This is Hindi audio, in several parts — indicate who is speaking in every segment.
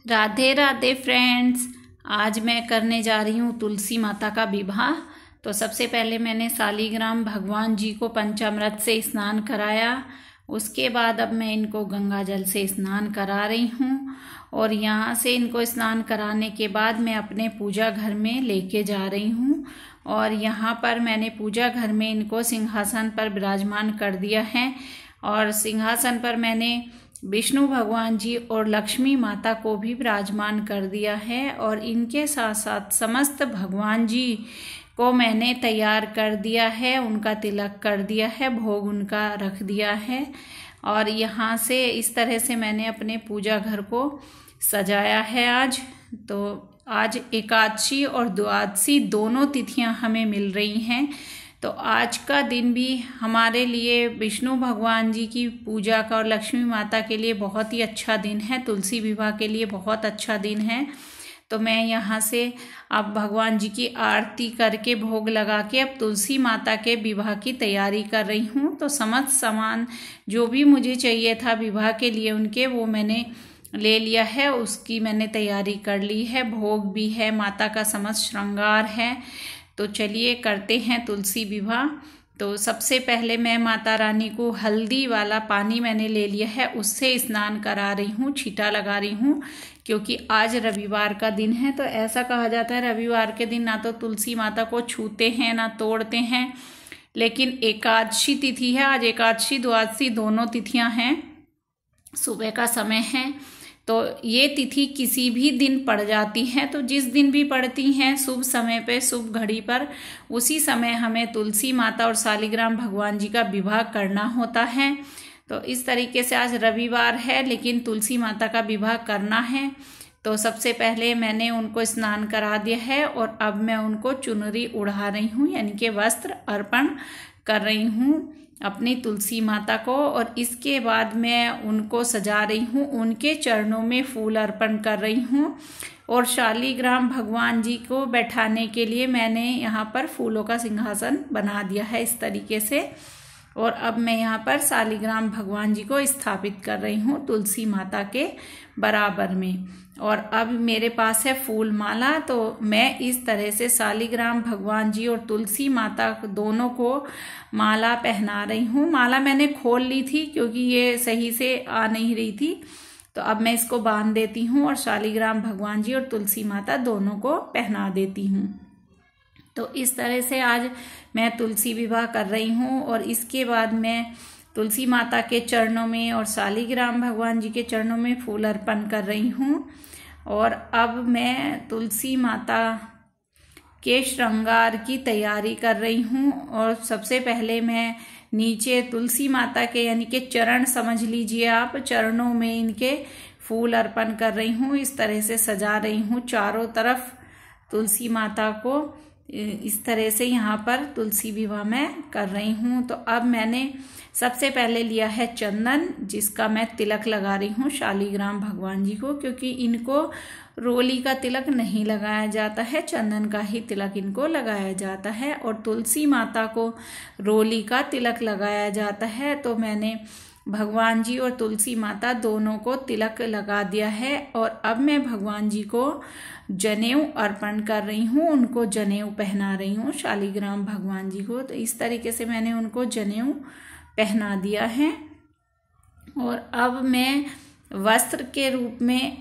Speaker 1: राधे राधे फ्रेंड्स। आज मैं करने जा रही हूँ तुलसी माता का विवाह। तो सबसे पहले मैंने शालिग्राम भगवान जी को पंचामृत से स्नान कराया। उसके बाद अब मैं इनको गंगा जल से स्नान करा रही हूँ और यहाँ से इनको स्नान कराने के बाद मैं अपने पूजा घर में लेके जा रही हूँ। और यहाँ पर मैंने पूजा घर में इनको सिंहासन पर विराजमान कर दिया है और सिंहासन पर मैंने विष्णु भगवान जी और लक्ष्मी माता को भी विराजमान कर दिया है और इनके साथ साथ समस्त भगवान जी को मैंने तैयार कर दिया है, उनका तिलक कर दिया है, भोग उनका रख दिया है। और यहाँ से इस तरह से मैंने अपने पूजा घर को सजाया है। आज एकादशी और द्वादशी दोनों तिथियां हमें मिल रही हैं। तो आज का दिन भी हमारे लिए विष्णु भगवान जी की पूजा का और लक्ष्मी माता के लिए बहुत ही अच्छा दिन है। तुलसी विवाह के लिए बहुत अच्छा दिन है। तो मैं यहाँ से अब भगवान जी की आरती करके भोग लगा के अब तुलसी माता के विवाह की तैयारी कर रही हूँ। तो समस्त सामान जो भी मुझे चाहिए था विवाह के लिए उनके, वो मैंने ले लिया है, उसकी मैंने तैयारी कर ली है। भोग भी है, माता का समस्त श्रृंगार है। तो चलिए करते हैं तुलसी विवाह। तो सबसे पहले मैं माता रानी को हल्दी वाला पानी मैंने ले लिया है, उससे स्नान करा रही हूँ, छींटा लगा रही हूँ, क्योंकि आज रविवार का दिन है। तो ऐसा कहा जाता है रविवार के दिन ना तो तुलसी माता को छूते हैं ना तोड़ते हैं। लेकिन एकादशी तिथि है, आज एकादशी द्वादशी दोनों तिथियां हैं, सुबह का समय है। तो ये तिथि किसी भी दिन पड़ जाती हैं, तो जिस दिन भी पड़ती हैं शुभ समय पे शुभ घड़ी पर उसी समय हमें तुलसी माता और शालिग्राम भगवान जी का विवाह करना होता है। तो इस तरीके से आज रविवार है लेकिन तुलसी माता का विवाह करना है। तो सबसे पहले मैंने उनको स्नान करा दिया है और अब मैं उनको चुनरी उड़ा रही हूँ, यानी कि वस्त्र अर्पण कर रही हूँ अपनी तुलसी माता को। और इसके बाद मैं उनको सजा रही हूँ, उनके चरणों में फूल अर्पण कर रही हूँ। और शालिग्राम भगवान जी को बैठाने के लिए मैंने यहाँ पर फूलों का सिंहासन बना दिया है इस तरीके से। और अब मैं यहाँ पर शालिग्राम भगवान जी को स्थापित कर रही हूँ तुलसी माता के बराबर में। और अब मेरे पास है फूल माला, तो मैं इस तरह से शालिग्राम भगवान जी और तुलसी माता दोनों को माला पहना रही हूँ। माला मैंने खोल ली थी क्योंकि ये सही से आ नहीं रही थी, तो अब मैं इसको बांध देती हूँ और शालिग्राम भगवान जी और तुलसी माता दोनों को पहना देती हूँ। तो इस तरह से आज मैं तुलसी विवाह कर रही हूँ। और इसके बाद मैं तुलसी माता के चरणों में और शालिग्राम भगवान जी के चरणों में फूल अर्पण कर रही हूँ। और अब मैं तुलसी माता के श्रृंगार की तैयारी कर रही हूँ। और सबसे पहले मैं नीचे तुलसी माता के यानी कि चरण समझ लीजिए आप, चरणों में इनके फूल अर्पण कर रही हूँ। इस तरह से सजा रही हूँ चारों तरफ तुलसी माता को। इस तरह से यहाँ पर तुलसी विवाह मैं कर रही हूँ। तो अब मैंने सबसे पहले लिया है चंदन, जिसका मैं तिलक लगा रही हूँ शालिग्राम भगवान जी को, क्योंकि इनको रोली का तिलक नहीं लगाया जाता है, चंदन का ही तिलक इनको लगाया जाता है। और तुलसी माता को रोली का तिलक लगाया जाता है। तो मैंने भगवान जी और तुलसी माता दोनों को तिलक लगा दिया है। और अब मैं भगवान जी को जनेऊ अर्पण कर रही हूँ, उनको जनेऊ पहना रही हूँ शालिग्राम भगवान जी को। तो इस तरीके से मैंने उनको जनेऊ पहना दिया है। और अब मैं वस्त्र के रूप में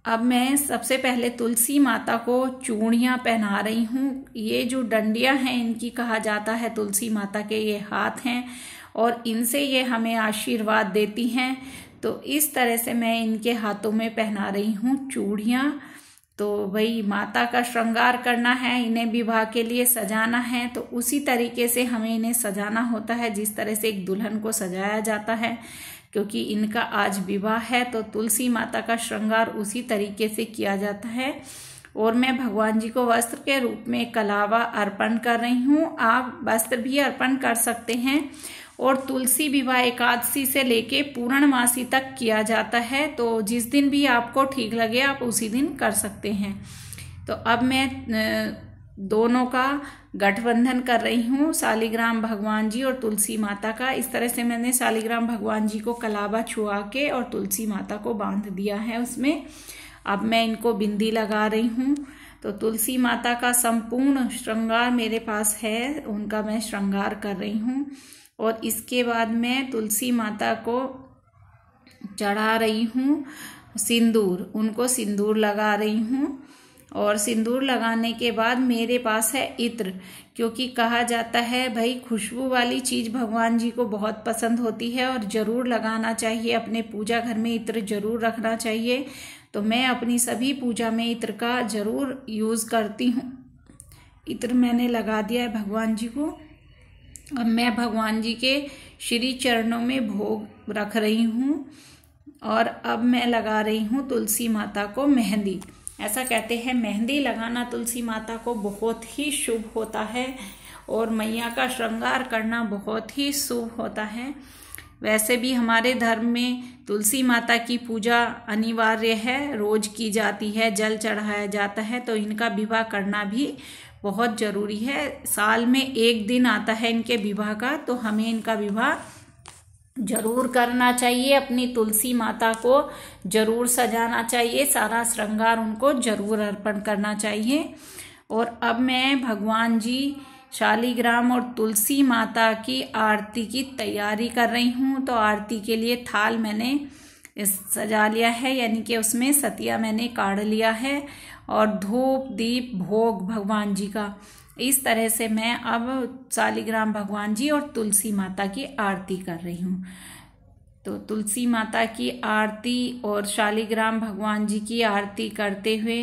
Speaker 1: अब मैं सबसे पहले तुलसी माता को चूड़ियाँ पहना रही हूँ। ये जो डंडियाँ हैं इनकी कहा जाता है तुलसी माता के ये हाथ हैं और इनसे ये हमें आशीर्वाद देती हैं। तो इस तरह से मैं इनके हाथों में पहना रही हूँ चूड़ियाँ। तो भाई माता का श्रृंगार करना है, इन्हें विवाह के लिए सजाना है, तो उसी तरीके से हमें इन्हें सजाना होता है जिस तरह से एक दुल्हन को सजाया जाता है। क्योंकि इनका आज विवाह है तो तुलसी माता का श्रृंगार उसी तरीके से किया जाता है। और मैं भगवान जी को वस्त्र के रूप में कलावा अर्पण कर रही हूँ। आप वस्त्र भी अर्पण कर सकते हैं। और तुलसी विवाह एकादशी से लेके पूर्णमासी तक किया जाता है, तो जिस दिन भी आपको ठीक लगे आप उसी दिन कर सकते हैं। तो अब मैं दोनों का गठबंधन कर रही हूँ, शालिग्राम भगवान जी और तुलसी माता का। इस तरह से मैंने शालिग्राम भगवान जी को कलावा छुआ के और तुलसी माता को बांध दिया है उसमें। अब मैं इनको बिंदी लगा रही हूँ। तो तुलसी माता का संपूर्ण श्रृंगार मेरे पास है, उनका मैं श्रृंगार कर रही हूँ। और इसके बाद मैं तुलसी माता को चढ़ा रही हूँ सिंदूर, उनको सिंदूर लगा रही हूँ। और सिंदूर लगाने के बाद मेरे पास है इत्र, क्योंकि कहा जाता है भाई खुशबू वाली चीज़ भगवान जी को बहुत पसंद होती है और ज़रूर लगाना चाहिए, अपने पूजा घर में इत्र ज़रूर रखना चाहिए। तो मैं अपनी सभी पूजा में इत्र का ज़रूर यूज़ करती हूँ। इत्र मैंने लगा दिया है भगवान जी को। अब मैं भगवान जी के श्री चरणों में भोग रख रही हूँ। और अब मैं लगा रही हूँ तुलसी माता को मेहंदी। ऐसा कहते हैं मेहंदी लगाना तुलसी माता को बहुत ही शुभ होता है और मैया का श्रृंगार करना बहुत ही शुभ होता है। वैसे भी हमारे धर्म में तुलसी माता की पूजा अनिवार्य है, रोज की जाती है, जल चढ़ाया जाता है। तो इनका विवाह करना भी बहुत ज़रूरी है। साल में एक दिन आता है इनके विवाह का, तो हमें इनका विवाह जरूर करना चाहिए। अपनी तुलसी माता को जरूर सजाना चाहिए, सारा श्रृंगार उनको जरूर अर्पण करना चाहिए। और अब मैं भगवान जी, शालिग्राम और तुलसी माता की आरती की तैयारी कर रही हूँ। तो आरती के लिए थाल मैंने सजा लिया है, यानी कि उसमें सतिया मैंने काढ़ लिया है और धूप दीप भोग भगवान जी का। इस तरह से मैं अब शालिग्राम भगवान जी और तुलसी माता की आरती कर रही हूँ। तो तुलसी माता की आरती और शालिग्राम भगवान जी की आरती करते हुए,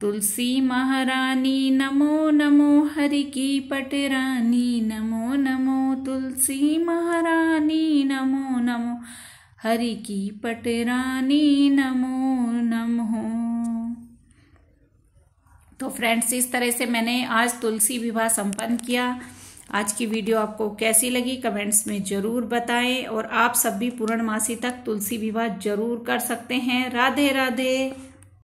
Speaker 1: तुलसी महारानी नमो नमो, हरि की पटरानी नमो नमो, तुलसी महारानी नमो नमो, हरि की पटरानी नमो नमो। तो फ्रेंड्स, इस तरह से मैंने आज तुलसी विवाह संपन्न किया। आज की वीडियो आपको कैसी लगी कमेंट्स में ज़रूर बताएं। और आप सब भी पूर्णमासी तक तुलसी विवाह जरूर कर सकते हैं। राधे राधे।